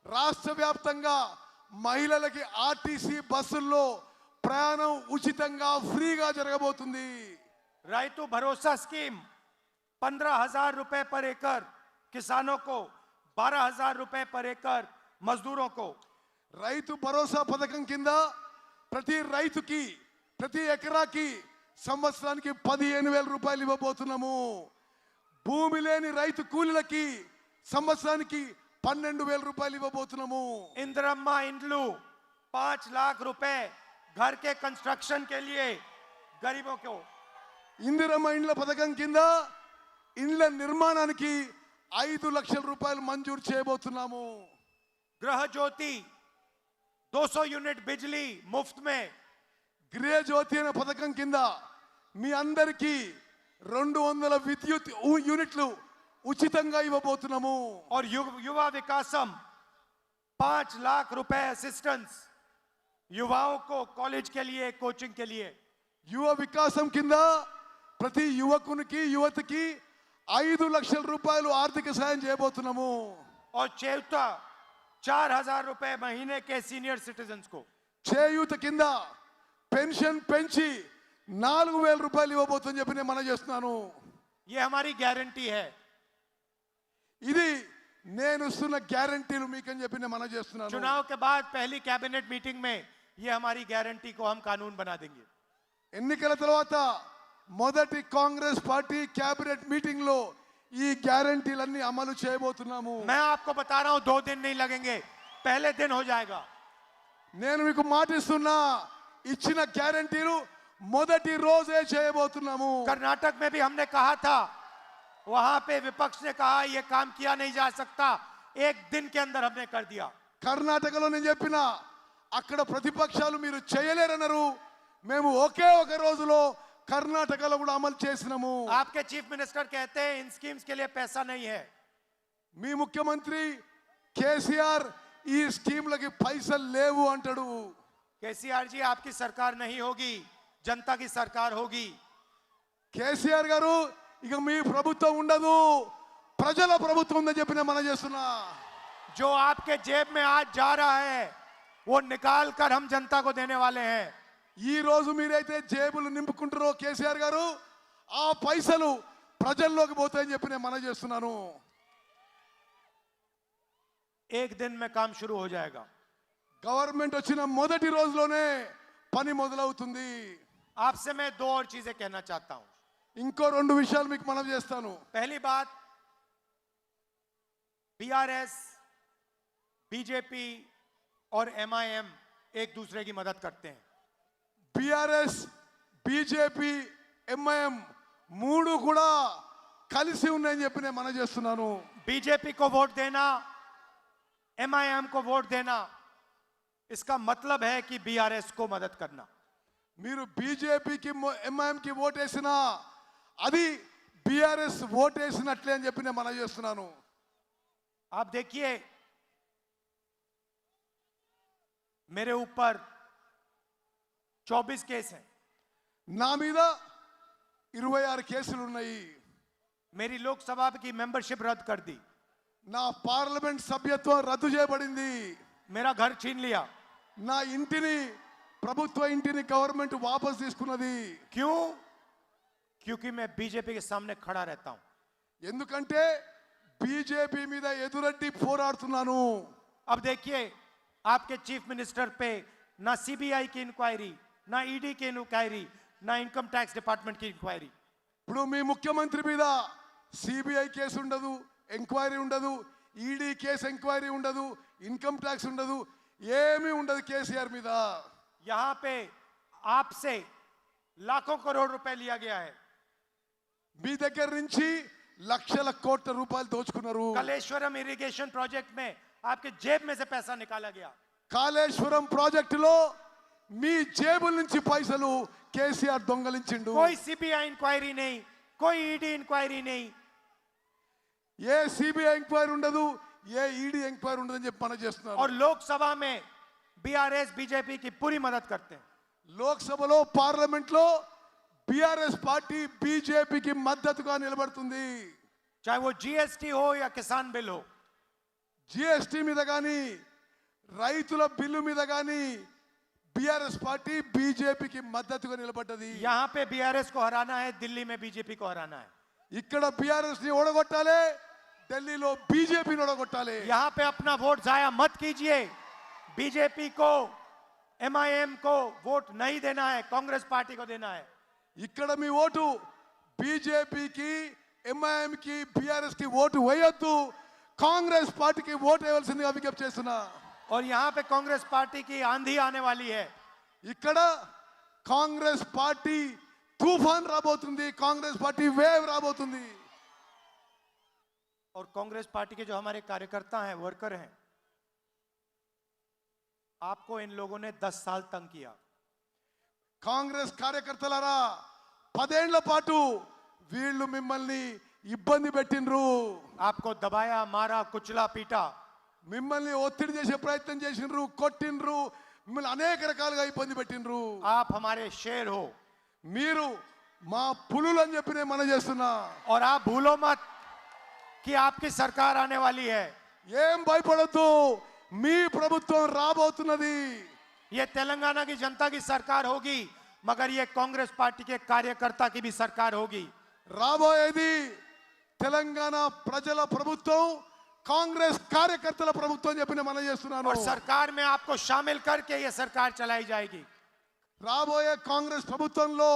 రాష్ట్ర వ్యాప్తంగా మహిళలకి ఆర్టీసీ బస్సుల్లో ప్రయాణం ఉచితంగా ఫ్రీగా జరగబోతుంది. రైతు भरोसा स्कीम 15,000 रुपए पर एकड़ किसानों को, 12,000 रुपए पर एकड़ मजदूरों को। రైతు భరోసా పథకం కింద ప్రతి రైతుకి ప్రతి ఎకరాకి సంవత్సరానికి 15,000 రూపాయలు ఇవ్వబోతున్నాము. భూమి లేని రైతు కూలీలకి సంవత్సరానికి 12,000 రూపాయలు ఇవ్వబోతున్నాము. इंदिरम्मा इंड्लू 5 लाख रुपए घर के कंस्ट्रक्शन के लिए गरीबों को। ఇందిరమ్మ ఇండ్ల పథకం కింద ఇండ్ల నిర్మాణానికి 5 లక్షల రూపాయలు మంజూరు చేయబోతున్నాము. गृह ज्योति 200 यूनिट बिजली मुफ्त में। గృహ జ్యోతి అనే పథకం కింద మీ అందరికీ 200 విద్యుత్ యూనిట్లు ఉచితంగా ఇవ్వబోతున్నాము. और युवा विकासम 5 लाख रुपए असिस्टेंस युवाओं को कॉलेज के लिए, कोचिंग के लिए। యువ వికాసం కింద ప్రతి యువకునికి యువతికి 5 లక్షల రూపాయలు ఆర్థిక సాయం చేయబోతున్నాము. और चेवता 4,000 रुपए महीने के सीनियर सिटीजन्स को। చేయూత కింద పెన్షన్ పెంచి 4,000 రూపాయలు ఇవ్వబోతుందని చెప్పి నేను మనవి చేస్తున్నాను. ये हमारी गारंटी है। ఇది నేను ఇస్తున్న గ్యారంటీలు మీకని చెప్పి నేను మనవి చేస్తున్నాను. चुनाव के बाद पहली कैबिनेट मीटिंग में ये हमारी गारंटी को हम कानून बना देंगे। ఎన్నికల తర్వాత మొదటి కాంగ్రెస్ పార్టీ క్యాబినెట్ మీటింగ్ లో ఈ గ్యారంటీలన్నీ అమలు చేయబోతున్నాము. मैं आपको बता रहा हूं 2 दिन नहीं लगेंगे, पहले दिन हो जाएगा। నేను మీకు మాటిస్తున్నా ఇచ్చిన గ్యారంటీలు మొదటి రోజే చేయబోతున్నాము. कर्नाटक में भी हमने कहा था, वहां पे विपक्ष ने कहा यह काम किया नहीं जा सकता, 1 दिन के अंदर हमने कर दिया। కర్ణాటకలో నేను చెప్పిన అక్కడ ప్రతిపక్షాలు మీరు చేయలేరన్నారు. మేము ఒకే ఒక రోజులో కర్ణాటకలో కూడా అమలు చేసినాము. आपके चीफ मिनिस्टर कहते हैं इन स्कीम्स के लिए पैसा नहीं है। మీ ముఖ్యమంత్రి కేసీఆర్ ఈ స్కీమ్లకి పైసలు లేవు అంటాడు. केसीआर जी आपकी सरकार नहीं होगी, जनता की सरकार होगी। కేసీఆర్ గారు ఇక మీ ప్రభుత్వం ఉండదు, ప్రజల ప్రభుత్వం ఉందని చెప్పి నేను మనవి చేస్తున్నా. जो आपके जेब में आज जा रहा है वो निकाल कर हम जनता को देने वाले हैं। ఈ రోజు మీరైతే జేబులు నింపుకుంటారో కేసీఆర్ గారు, ఆ పైసలు ప్రజల్లోకి పోతాయని చెప్పి నేను మనవి చేస్తున్నాను. 1 दिन में काम शुरू हो जाएगा। గవర్నమెంట్ వచ్చిన మొదటి రోజులోనే పని మొదలవుతుంది. आपसे मैं 2 और चीजें कहना चाहता हूं। ఇంకో 2 విషయాలు మీకు మనవి చేస్తాను. पहली बात, बीआरएस, बीजेपी और एमआईएम एक दूसरे की मदद करते हैं। బీఆర్ఎస్ బీజేపీ ఎంఐఎం 3 కూడా కలిసి ఉన్నాయని చెప్పి నేను మనవి చేస్తున్నాను. बीजेपी को वोट देना, एमआईएम को वोट देना, इसका मतलब है कि बीआरएस को मदद करना। మీరు బీజేపీకి ఎంఐఎంకి ఓటేసినా అది బీఆర్ఎస్ ఓటేసినట్లే అని చెప్పి నేను మనవి చేస్తున్నాను. आप देखिए मेरे ऊपर 24 केस हैं। నా మీద 26 కేసులు ఉన్నాయి. मेरी लोकसभा की मेंबरशिप रद्द कर दी, నా పార్లమెంట్ సభ్యత్వం రద్దు చేయబడింది. मेरा घर छीन लिया। నా ఇంటిని ప్రభుత్వ ఇంటిని గవర్నమెంట్ వాపస్ తీసుకున్నది. क्यों? क्योंकि मैं बीजेपी के सामने खड़ा रहता हूं। ఎందుకంటే బీజేపీ మీద ఎదురడ్డి పోరాడుతున్నాను. अब देखिए आपके चीफ मिनिस्टर पे ना सीबीआई की इंक्वायरी, ना ईडी की इंक्वायरी, ना इनकम टैक्स डिपार्टमेंट की इंक्वायरी। ఇప్పుడు మీ ముఖ్యమంత్రి మీద సిబిఐ కేసు ఉండదు, ఎంక్వైరీ ఉండదు, ఈడీ కేసు ఎంక్వైరీ ఉండదు, ఇన్కమ్ ట్యాక్స్ ఉండదు, ఏమీ ఉండదు కేసీఆర్ మీద. यहां पे आपसे लाखों करोड़ रुपए लिया गया है। మీ దగ్గర నుంచి లక్షల కోట్ల రూపాయలు దోచుకున్నారు. कलेश्वरम इरिगेशन प्रोजेक्ट में आपके जेब में से पैसा निकाला गया। కాళేశ్వరం ప్రాజెక్టులో మీ జేబుల నుంచి పైసలు కేసీఆర్ దొంగలించిండు. कोई सीबीआई इंक्वायरी नहीं, कोई ईडी इंक्वायरी नहीं। ఏ సిబిఐ ఎంక్వైరీ ఉండదు, ఏ ఈడీ ఎంక్వైరీ ఉండదని చెప్పి మనం చేస్తున్నారు. और लोकसभा में बीआरएस बीजेपी की पूरी मदद करते हैं. లోక్సభలో పార్లమెంట్ లో బీఆర్ఎస్ పార్టీ బీజేపీకి మద్దతుగా నిలబడుతుంది. चाहे वो जीएसटी हो या किसान बिल हो. జిఎస్టీ మీద కానీ రైతుల బిల్లు మీద కానీ బీఆర్ఎస్ పార్టీ బీజేపీకి మద్దతుగా నిలబడ్డది. यहां पे बीआरएस को हराना है, दिल्ली में बीजेपी को हराना है. ఇక్కడ బీఆర్ఎస్ ని ఓడగొట్టాలి, ఢిల్లీలో బీజేపీని ఓడగొట్టాలి. यहां पे अपना वोट जाया मत कीजिए. बीजेपी को एमआईएम को वोट नहीं देना है, कांग्रेस पार्टी को देना है. ఇక్కడ మీ ఓటు బీజేపీకి ఎంఐఎం కి బీఆర్ఎస్ కి ఓటు వేయొద్దు, కాంగ్రెస్ పార్టీకి ఓటు వేయవలసిందిగా విజ్ఞప్తి చేస్తున్నా. और यहां पे कांग्रेस पार्टी की आंधी आने वाली है. ఇక్కడ కాంగ్రెస్ పార్టీ తూఫాన్ రాబోతుంది, కాంగ్రెస్ పార్టీ వేవ్ రాబోతుంది. और कांग्रेस पार्टी के जो हमारे कार्यकर्ता हैं, वर्कर हैं, आपको इन लोगों ने 10 साल तंग किया. కాంగ్రెస్ కార్యకర్తలారా 10 ఏళ్ల పాటు వీళ్ళు మిమ్మల్ని ఇబ్బంది పెట్టిండ్రు, आपको दबाया, मारा, कुचला, पीटा. మిమ్మల్ని ఒత్తిడి చేసే ప్రయత్నం చేసిండ్రు, కొట్టిండ్రు, మిమ్మల్ని అనేక రకాలుగా ఇబ్బంది పెట్టిండ్రు. आप हमारे शेर हो. మీరు మా పులులు అని చెప్పి నేను మనం చేస్తున్నా. और आप भूलो मत कि आपकी सरकार आने वाली है. ఏం భయపడద్దు, మీ ప్రభుత్వం రాబోతున్నది. ये तेलंगाना की जनता की सरकार होगी, मगर ये कांग्रेस पार्टी के कार्यकर्ता की भी सरकार होगी. రాబోయేది తెలంగాణ ప్రజల ప్రభుత్వం, కాంగ్రెస్ కార్యకర్తల ప్రభుత్వం అని చెప్పి నేను మనం చేస్తున్నాను. और सरकार में आपको शामिल करके ये सरकार चलाई जाएगी. రాబోయే కాంగ్రెస్ ప్రభుత్వంలో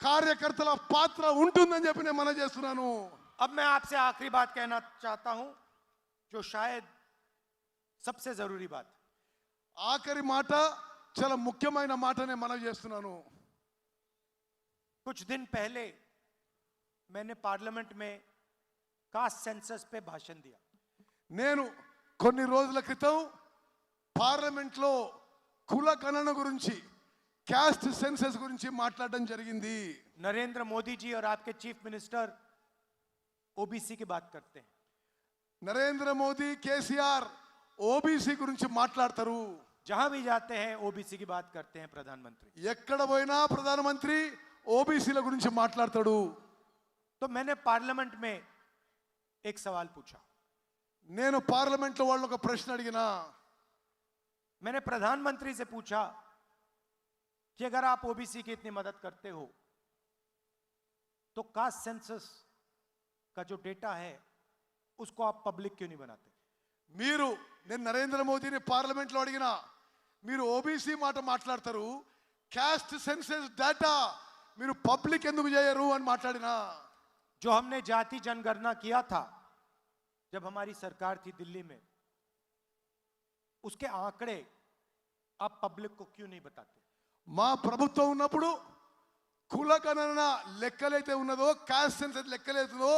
కార్యకర్తల పాత్ర ఉంటుందని చెప్పి నేను మనం చేస్తున్నాను. अब मैं आपसे आखिरी बात कहना चाहता हूं, जो शायद सबसे जरूरी बात. ఆఖరి మాట, చాలా ముఖ్యమైన మాట నేను మనం చేస్తున్నాను. कुछ दिन पहले मैंने पार्लियामेंट में कास्ट सेंसस पे भाषण दिया. నేను కొన్ని రోజుల క్రితం పార్లమెంట్లో కుల గణన గురించి, క్యాస్ట్ సెన్సస్ గురించి మాట్లాడడం జరిగింది. नरेंद्र मोदी जी और आपके चीफ मिनिस्टर ओबीसी की बात करते हैं. నరేంద్ర మోదీ, కేసీఆర్ ఓబీసీ గురించి మాట్లాడతారు. जहां भी जाते हैं ओबीसी की बात करते हैं प्रधानमंत्री. ఎక్కడ పోయినా ప్రధానమంత్రి ఓబీసీల గురించి మాట్లాడతాడు. तो मैंने पार्लियामेंट में एक सवाल पूछा. నేను పార్లమెంట్లో వాళ్ళు ఒక ప్రశ్న అడిగినా. मैंने प्रधानमंत्री से पूछा कि अगर आप ओबीसी की इतनी मदद करते हो तो कास्ट सेंसस का जो डेटा है उसको आप पब्लिक क्यों नहीं बनाते. మీరు, నేను నరేంద్ర మోదీని పార్లమెంట్లో అడిగినా, మీరు ఓబీసీ మాట మాట్లాడతారు, క్యాస్ట్ సెన్సస్ డేటా మీరు పబ్లిక్ ఎందుకు చేయరు అని మాట్లాడినా. जो हमने जाति जनगणना किया था जब हमारी सरकार थी दिल्ली में, उसके आंकड़े आप पब्लिक को क्यों नहीं बताते. మా ప్రభుత్వం ఉన్నప్పుడు కుల గణన లెక్కలైతే ఉన్నదో, క్యాస్ట్ సెన్సస్ లెక్కలైతుందో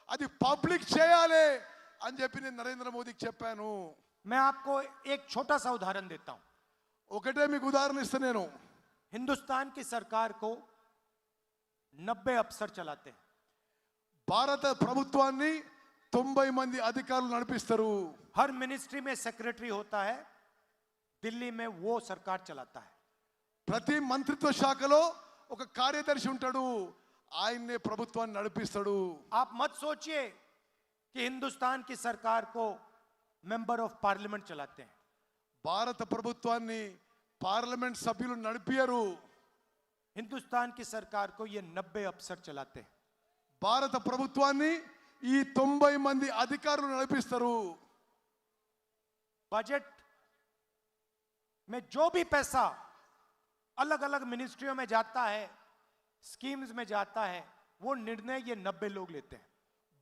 అది పబ్లిక్ చేయాలి అని చెప్పి నేను నరేంద్ర మోదీకి చెప్పాను. मैं आपको एक छोटा सा उदाहरण देता हूं. ఒకటే మీకు ఉదాహరణ ఇస్తా నేను. हिंदुस्तान की सरकार को 90 अफसर चलाते हैं. భారత ప్రభుత్వాన్ని 90 మంది అధికారులు నడిపిస్తారు. हर मिनिस्ट्री में सेक्रेटरी होता है, दिल्ली में वो सरकार चलाता है. ప్రతి మంత్రిత్వ శాఖలో ఒక కార్యదర్శి ఉంటాడు, ఆయన్నే ప్రభుత్వాన్ని నడిపిస్తాడు. आप मत सोचिए कि हिंदुस्तान की सरकार को मेंबर ऑफ पार्लियामेंट चलाते हैं. భారత ప్రభుత్వాన్ని పార్లమెంట్ సభ్యులు నడిపియరు. हिंदुस्तान की सरकार को ये 90 अफसर चलाते हैं. భారత ప్రభుత్వాన్ని ఈ 90 మంది అధికారులు నడిపిస్తారు. बजट में जो भी पैसा अलग अलग मिनिस्ट्रियों में जाता है, स्कीम्स में जाता है, वो निर्णय ये 90 लोग लेते हैं.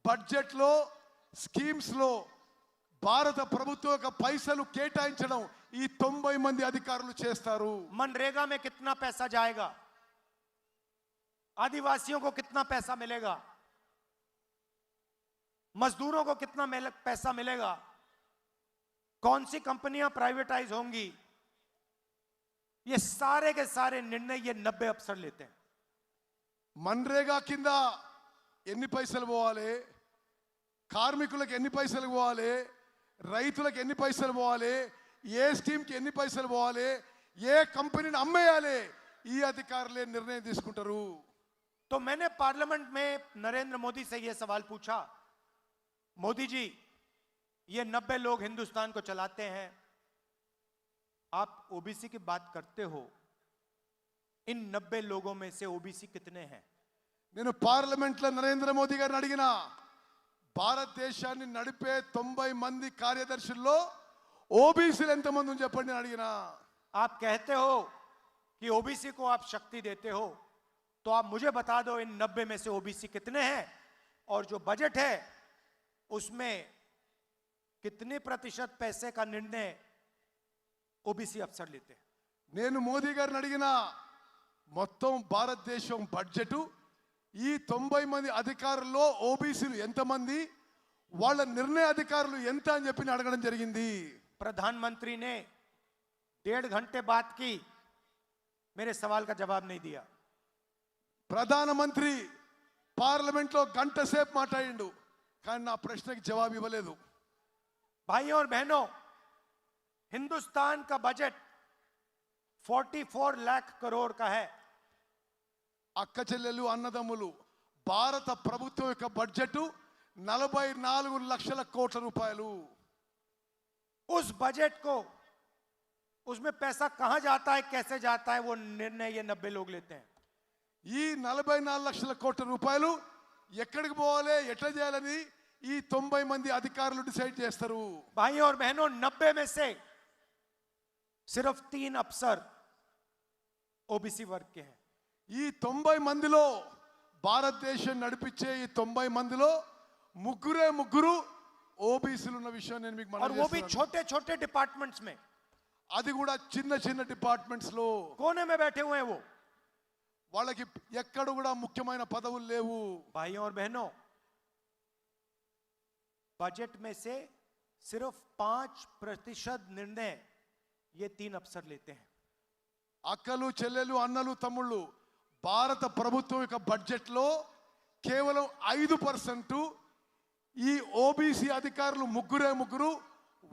బడ్జెట్ లో, స్కీమ్స్ లో భారత ప్రభుత్వం యొక్క పైసలు కేటాయించడం ఈ 90 మంది అధికారులు చేస్తారు. मनरेगा में कितना पैसा जाएगा, आदिवासियों को कितना पैसा मिलेगा, मजदूरों को कितना पैसा मिलेगा, कौन सी कंपनियां प्राइवेटाइज होंगी, ये सारे के सारे निर्णय ये 90 अफसर लेते हैं. మన్రేగా కింద ఎన్ని పైసలు పోవాలి, కార్మికులకు ఎన్ని పైసలు పోవాలి, రైతులకు ఎన్ని పైసలు పోవాలి, ఏ స్కీమ్కి ఎన్ని పైసలు పోవాలి, ఏ కంపెనీని అమ్మేయాలి, ఈ అధికారులే నిర్ణయం తీసుకుంటారు. तो मैंने पार्लियामेंट में नरेंद्र मोदी से यह सवाल पूछा, मोदी जी ये 90 लोग हिंदुस्तान को चलाते हैं, आप ओबीसी की बात करते हो, इन 90 लोगों में से ओबीसी कितने हैं? నేను పార్లమెంట్లో నరేంద్ర మోదీ గారిని అడిగిన, భారతదేశాన్ని నడిపే 90 మంది కార్యదర్శుల్లో ఓబీసీలు ఎంతమంది అని చెప్పండి అని అడిగిన. आप कहते हो कि ओबीसी को आप शक्ति देते हो, तो आप मुझे बता दो इन 90 में से ओबीसी कितने हैं, और जो बजट है उसमें कितने प्रतिशत पैसे का निर्णय ओबीसी अफसर लेते हैं? నేను మోదీ గారిని అడిగిన, మొత్తం భారతదేశం బడ్జెట్ ఈ 90 మంది అధికారుల్లో ఓబీసీలు ఎంతమంది, వాళ్ళ నిర్ణయ అధికారులు ఎంత అని చెప్పి అడగడం జరిగింది. प्रधानमंत्री ने 1.5 घंटे बात की, मेरे सवाल का जवाब नहीं दिया. ప్రధానమంత్రి పార్లమెంట్లో గంట సేపు మాట్లాడిండు, కానీ నా ప్రశ్నకి జవాబు ఇవ్వలేదు. भाइयों और बहनों, हिंदुस्तान का बजट 44 लाख करोड़ का है. అక్క చెల్లెలు అన్నదమ్ములు, భారత ప్రభుత్వం యొక్క బడ్జెట్ 44 లక్షల కోట్ల రూపాయలు. उस बजट को, उसमें पैसा कहां जाता है, कैसे जाता है, वो निर्णय ये 90 लोग लेते हैं. ఈ 44 లక్షల కోట్ల రూపాయలు ఎక్కడికి పోవాలి, ఎట్లా చేయాలని ఈ 90 మంది అధికారులు డిసైడ్ చేస్తారు. भाइयों और बहनों, 90 में से सिर्फ 3 अफसर ओबीसी वर्ग के हैं. ఈ 90 మందిలో, భారతదేశం నడిపించే ఈ 90 మందిలో ముగ్గురు ఓబీసీలు ఉన్న విషయం నేను మీకు और మనవి वो भी చేస్తున్నాను. छोटे छोटे डिपार्टमेंट्स में, అది కూడా చిన్న చిన్న డిపార్ట్మెంట్స్ లో कोने में बैठे हुए हैं वो. వాళ్ళకి ఎక్కడ కూడా ముఖ్యమైన పదవులు లేవు. भाइयों और बहनों, बजट में से सिर्फ 5% निर्णय ये 3 अफसर लेते हैं. అక్కలు చెల్లెలు అన్నలు తమ్ముళ్ళు, భారత ప్రభుత్వం యొక్క బడ్జెట్ లో కేవలం 5% ఈ ఓబీసీ అధికారులు ముగ్గురు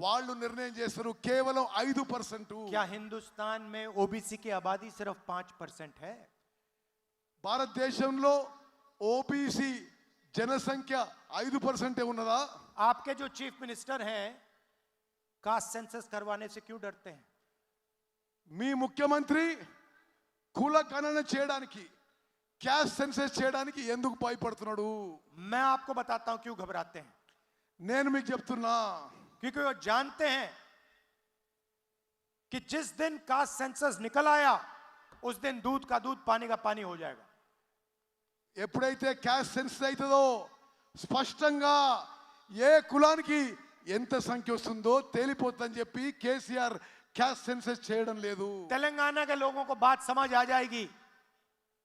వాళ్ళు నిర్ణయం చేస్తారు. కేవలం 5%. क्या हिंदुस्तान में ओबीसी की आबादी सिर्फ 5% है? భారతదేశంలో ఓబీసీ జనసంఖ్య 5% ఉన్నదా? आपके जो चीफ मिनिस्टर हैं, कास्ट सेंसस करवाने से क्यों डरते हैं? మీ ముఖ్యమంత్రి కుల గణన చేయడానికి, క్యాస్ట్ సెన్సస్ చేయడానికి ఎందుకు భయపడుతున్నాడు? मैं आपको बताता हूं क्यों घबराते हैं. నేను మీకు చెప్తున్నా, क्योंकि वो जानते हैं कि जिस दिन कास्ट सेंसस निकल आया, उस दिन दूध का दूध पानी का पानी हो जाएगा. ఎప్పుడైతే క్యాస్ట్ సెన్సస్ అవుతుందో స్పష్టంగా ఏ కులానికి ఎంత సంఖ్య వస్తుందో తేలిపోతుందని చెప్పి కేసీఆర్ క్యాస్ట్ సెన్సస్ చేయడం లేదు. तेलंगाना के लोगों को बात समझ आ जाएगी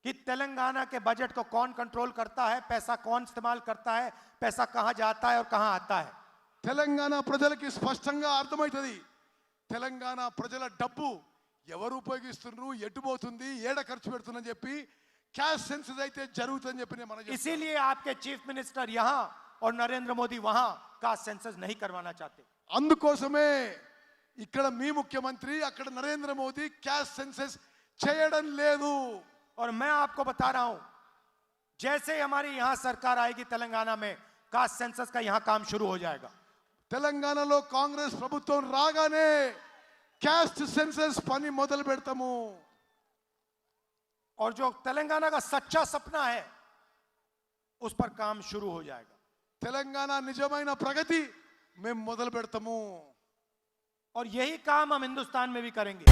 कि तेलंगाना के बजट को कौन कंट्रोल करता है, पैसा कौन इस्तेमाल करता है, पैसा कहां जाता है और कहां आता है. తెలంగాణ ప్రజలకి స్పష్టంగా అర్థమవుతుంది, తెలంగాణ ప్రజల డబ్బు ఎవరు ఉపయోగిస్తున్నారు, ఎటుపోతుంది, ఏడ ఖర్చు పెడుతుందని చెప్పి క్యాస్ట్ సెన్సస్ అయితే జరుగుతుందని చెప్పి నేను మనం इसीलिए आपके चीफ मिनिस्टर यहां और नरेंद्र मोदी वहां कास्ट सेंसस नहीं करवाना चाहते. అందుకోసమే ఇక్కడ మీ ముఖ్యమంత్రి, అక్కడ నరేంద్ర మోదీ క్యాస్ట్ సెన్సస్ చేయడం లేదు. और मैं आपको बता रहा हूं, जैसे ही हमारी यहां सरकार आएगी तेलंगाना में, कास्ट सेंसस का यहां काम शुरू हो जाएगा. తెలంగాణలో కాంగ్రెస్ ప్రభుత్వం రాగానే క్యాస్ట్ సెన్సస్ పని మొదలు పెడతాము. और जो तेलंगाना का सच्चा सपना है, उस पर काम शुरू हो जाएगा. తెలంగాణ నిజమైన ప్రగతి మేము మొదలు పెడతాము. और यही काम हम हिंदुस्तान में भी करेंगे.